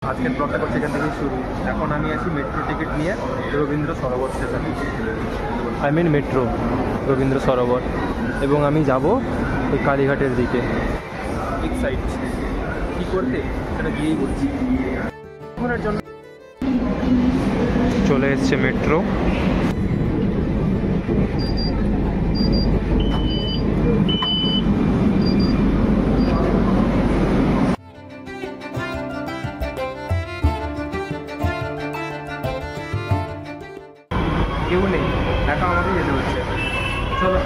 আজকের ব্লগটা করছি এখান থেকেই শুরু। এখন আমি আছি মেট্রো টিকিট নিয়ে রবীন্দ্র সরোবর স্টেশনে, মেট্রো রবীন্দ্র সরোবর, এবং আমি যাব ওই কালীঘাটের দিকে। এক্সাইট কী করতে সেটা গিয়েই বলছি। এখনের জন্য চলে এসছে মেট্রো। কেউ নেই, একা আমাকেই যেতে হচ্ছে। চলো।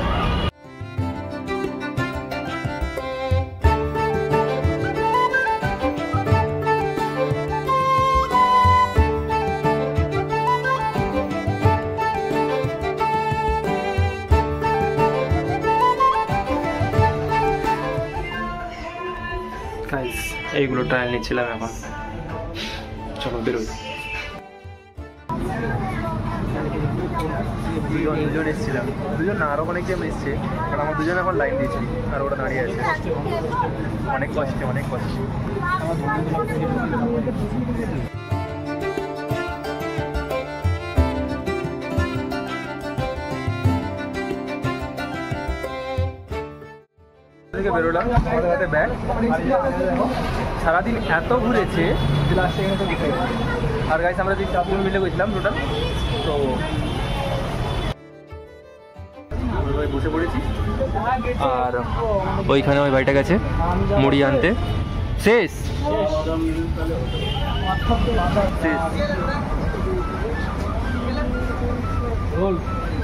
এইগুলো ট্রায়াল নিচ্ছিলাম এখন। চলো বেরোই। দুজন এসেছিলাম, দুজন না আরও অনেকজন এসছে, কারণ আমার দুজন এখন লাইন দিয়েছি আর ওরা দাঁড়িয়ে আছে। অনেক কষ্টে অনেক কষ্টে। থেকে বেরোলাম, আমাদের হাতে ব্যাগ। সারাদিন এত ঘুরেছে যে লাস্টে এখানে তো দেখে। আর গাইস আমরা 4 মিলে গেছিলাম টোটাল, তো বসে পড়েছি। আর ওইখানে ওই ভাইটা গেছে মুড়ি আনতে। শেষ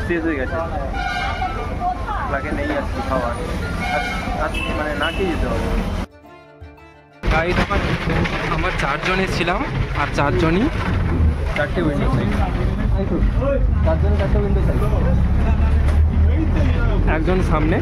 শেষ হয়ে গেছে, লাগে নেই আসছি খাওয়ার, মানে না খেয়ে যেতে হবে। গাইড আমার 4 জন এসেছিলাম, আর 4 জনই 4টে উইন্ডো সাইড, 4 জনে 4টে উইন্ডো সাইড। একজন সামনে,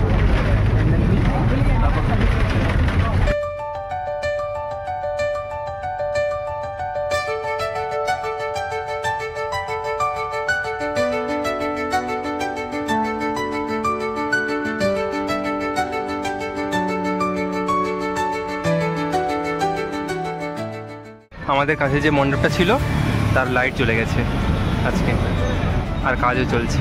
আমাদের কাছে যে মণ্ডপটা ছিল তার লাইট চলে গেছে আজকে, আর কাজও চলছে।